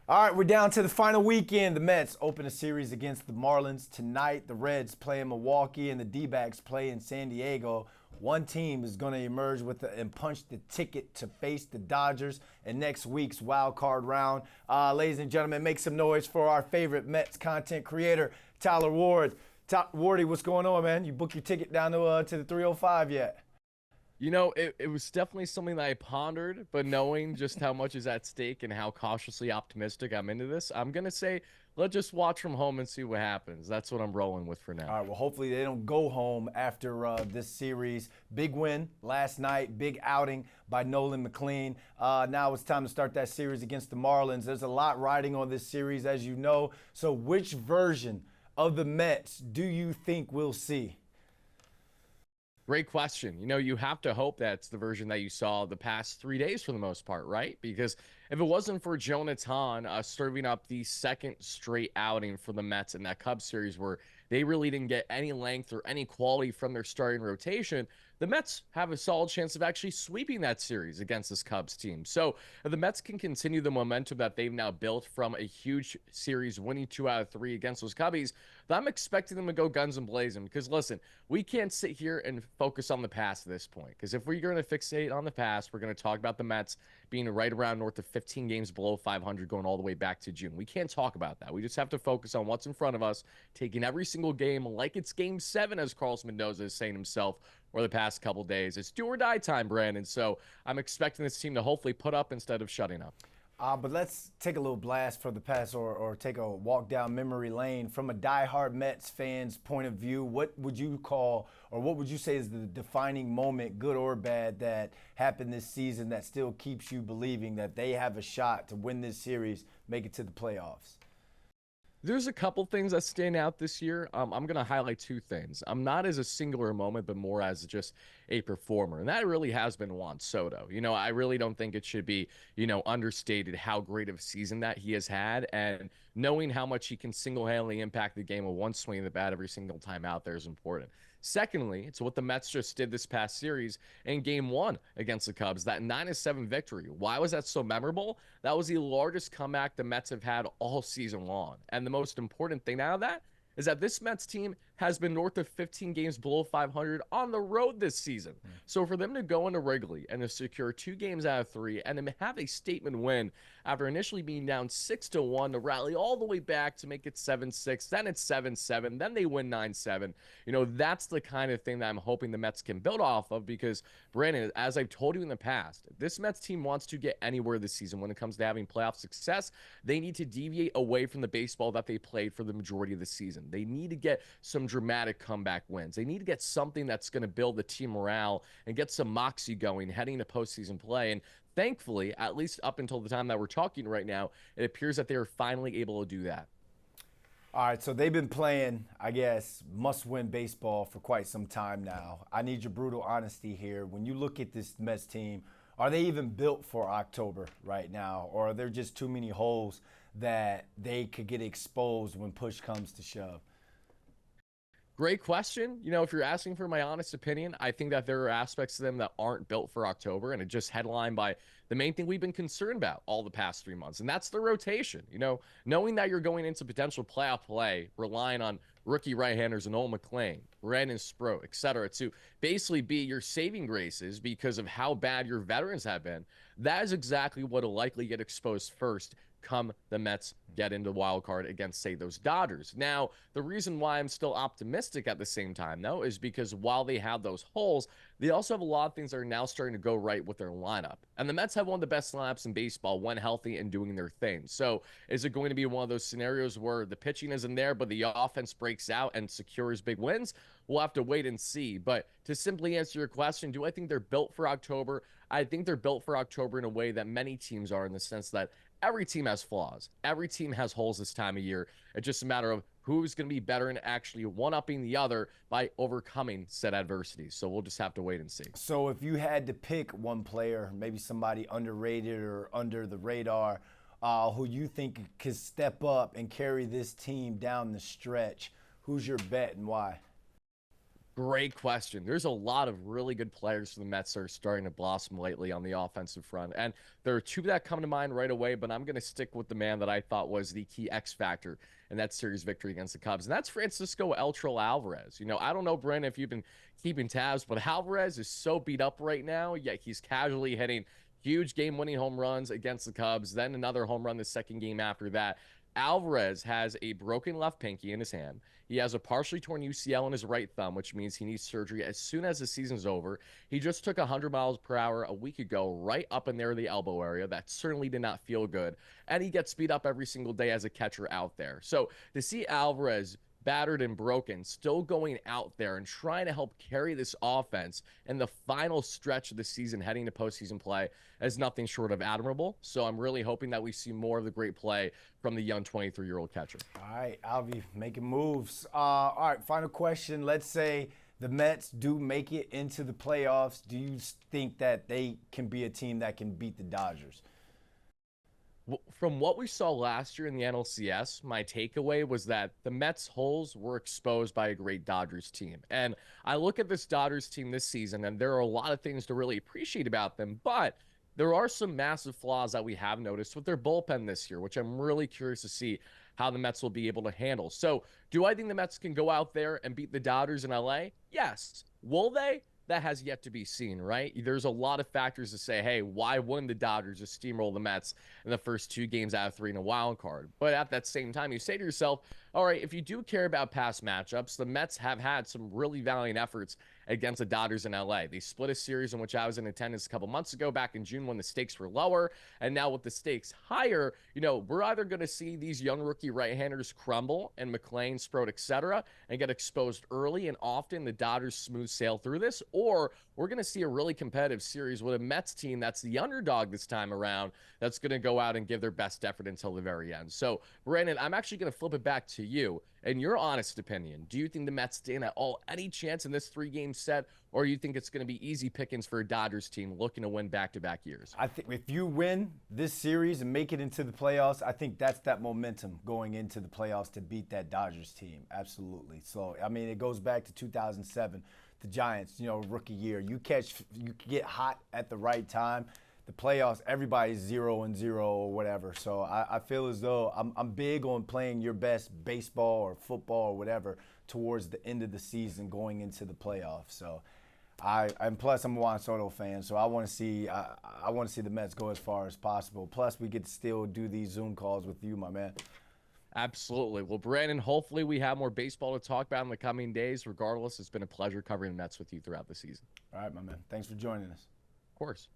All right, we're down to the final weekend. The Mets open a series against the Marlins tonight. The Reds play in Milwaukee, and the D-backs play in San Diego. One team is going to emerge and punch the ticket to face the Dodgers in next week's wild card round. Ladies and gentlemen, make some noise for our favorite Mets content creator, Tyler Ward. Wardy, what's going on, man? You booked your ticket down to the 305 yet? It was definitely something that I pondered, but knowing just how much is at stake and how cautiously optimistic I'm into this, I'm going to say, let's just watch from home and see what happens. That's what I'm rolling with for now. All right, well, hopefully they don't go home after this series. Big win last night, big outing by Nolan McLean. Now it's time to start that series against the Marlins. There's a lot riding on this series, as you know. So which version of the Mets do you think we'll see? Great question. You have to hope that's the version that you saw the past 3 days for the most part, right? Because if it wasn't for Jonathan serving up the second straight outing for the Mets in that Cubs series where they really didn't get any length or any quality from their starting rotation, the Mets have a solid chance of actually sweeping that series against this Cubs team. So if the Mets can continue the momentum that they've now built from a huge series winning 2 out of 3 against those Cubbies, then I'm expecting them to go guns and blazing. Because listen, we can't sit here and focus on the past at this point. Because if we're going to fixate on the past, we're going to talk about the Mets being right around north of 15 games below 500 going all the way back to June. We can't talk about that. We just have to focus on what's in front of us, taking every single game like it's game 7, as Carlos Mendoza is saying himself, or the past couple days. It's do or die time, Brandon. So I'm expecting this team to hopefully put up instead of shutting up. But let's take a little blast for the past or take a walk down memory lane. From a diehard Mets fan's point of view, what would you call or what would you say is the defining moment, good or bad, that happened this season that still keeps you believing that they have a shot to win this series, make it to the playoffs? There's a couple things that stand out this year. I'm going to highlight 2 things. I'm not as a singular moment, but more as just a performer. And that really has been Juan Soto. I really don't think it should be, understated how great of a season that he has had. And knowing how much he can single-handedly impact the game with one swing of the bat every single time out there is important. Secondly, it's what the Mets just did this past series in game 1 against the Cubs, that 9-7 victory. Why was that so memorable? That was the largest comeback the Mets have had all season long. And the most important thing out of that is that this Mets team has been north of 15 games below 500 on the road this season. So for them to go into Wrigley and to secure 2 games out of 3 and to have a statement win after initially being down 6-1 to rally all the way back to make it 7-6, then it's 7-7, then they win 9-7. That's the kind of thing that I'm hoping the Mets can build off of because, Brandon, as I've told you in the past, if this Mets team wants to get anywhere this season when it comes to having playoff success, they need to deviate away from the baseball that they played for the majority of the season. They need to get some dramatic comeback wins. They need to get something that's going to build the team morale and get some moxie going heading to postseason play. And thankfully, at least up until the time that we're talking right now, it appears that they are finally able to do that. All right, so they've been playing, I guess, must-win baseball for quite some time now. I need your brutal honesty here. When you look at this Mets team, are they even built for October right now, or are there just too many holes that they could get exposed when push comes to shove? Great question. If you're asking for my honest opinion, I think that there are aspects to them that aren't built for October, and it just headlined by the main thing we've been concerned about all the past 3 months, and that's the rotation. Knowing that you're going into potential playoff play, relying on rookie right-handers and Noel McLean, Brandon Sproat, etc., to basically be your saving graces because of how bad your veterans have been, that is exactly what will likely get exposed first come the Mets get into wild card against, say, those Dodgers. Now, the reason why I'm still optimistic at the same time, though, is because while they have those holes, they also have a lot of things that are now starting to go right with their lineup. And the Mets have one of the best lineups in baseball when healthy and doing their thing. So is it going to be one of those scenarios where the pitching isn't there, but the offense breaks out and secures big wins? We'll have to wait and see. But to simply answer your question, do I think they're built for October? I think they're built for October in a way that many teams are, in the sense that every team has flaws. Every team has holes this time of year. It's just a matter of who's going to be better and actually one-upping the other by overcoming said adversities. So we'll just have to wait and see. So if you had to pick one player, maybe somebody underrated or under the radar, who you think could step up and carry this team down the stretch, who's your bet and why? Great question. There's a lot of really good players for the Mets that are starting to blossom lately on the offensive front. And there are two that come to mind right away, but I'm going to stick with the man that I thought was the key X factor in that series victory against the Cubs. And that's Francisco Eltro Alvarez. I don't know, Brent, if you've been keeping tabs, but Alvarez is so beat up right now, yet he's casually hitting huge game-winning home runs against the Cubs, then another home run the second game after that. Alvarez has a broken left pinky in his hand. He has a partially torn UCL in his right thumb, which means he needs surgery as soon as the season's over. He just took 100 miles per hour a week ago, right up in there, the elbow area. That certainly did not feel good. And he gets beat up every single day as a catcher out there. So to see Alvarez battered and broken, still going out there and trying to help carry this offense in the final stretch of the season heading to postseason play is nothing short of admirable. So I'm really hoping that we see more of the great play from the young 23-year-old catcher. All right, Alvi, making moves. All right, final question. Let's say the Mets do make it into the playoffs. Do you think that they can be a team that can beat the Dodgers? From what we saw last year in the NLCS, my takeaway was that the Mets' holes were exposed by a great Dodgers team. And I look at this Dodgers team this season, and there are a lot of things to really appreciate about them, but there are some massive flaws that we have noticed with their bullpen this year, which I'm really curious to see how the Mets will be able to handle. So, do I think the Mets can go out there and beat the Dodgers in LA? Yes. Will they? That has yet to be seen, right? There's a lot of factors to say, hey, why wouldn't the Dodgers just steamroll the Mets in the first two games out of three in a wild card? But at that same time, you say to yourself, all right, if you do care about past matchups, the Mets have had some really valiant efforts against the Dodgers in LA. They split a series in which I was in attendance a couple months ago, back in June, when the stakes were lower. And now with the stakes higher, we're either going to see these young rookie right-handers crumble and McClain, Sproat, etc., and get exposed early, and often the Dodgers smooth sail through this, or we're going to see a really competitive series with a Mets team that's the underdog this time around that's going to go out and give their best effort until the very end. So, Brandon, I'm actually going to flip it back to you. In your honest opinion, do you think the Mets stand at all any chance in this three-game set, or you think it's going to be easy pickings for a Dodgers team looking to win back-to-back years? I think if you win this series and make it into the playoffs, I think that's that momentum going into the playoffs to beat that Dodgers team. Absolutely. So, I mean, it goes back to 2007, the Giants, rookie year. You get hot at the right time. The playoffs, everybody's 0-0 or whatever. So I feel as though I'm big on playing your best baseball or football or whatever towards the end of the season going into the playoffs. So and plus I'm a Juan Soto fan, so I want to see the Mets go as far as possible. Plus we get to still do these Zoom calls with you, my man. Absolutely. Well, Brandon, hopefully we have more baseball to talk about in the coming days. Regardless, it's been a pleasure covering the Mets with you throughout the season. All right, my man. Thanks for joining us. Of course.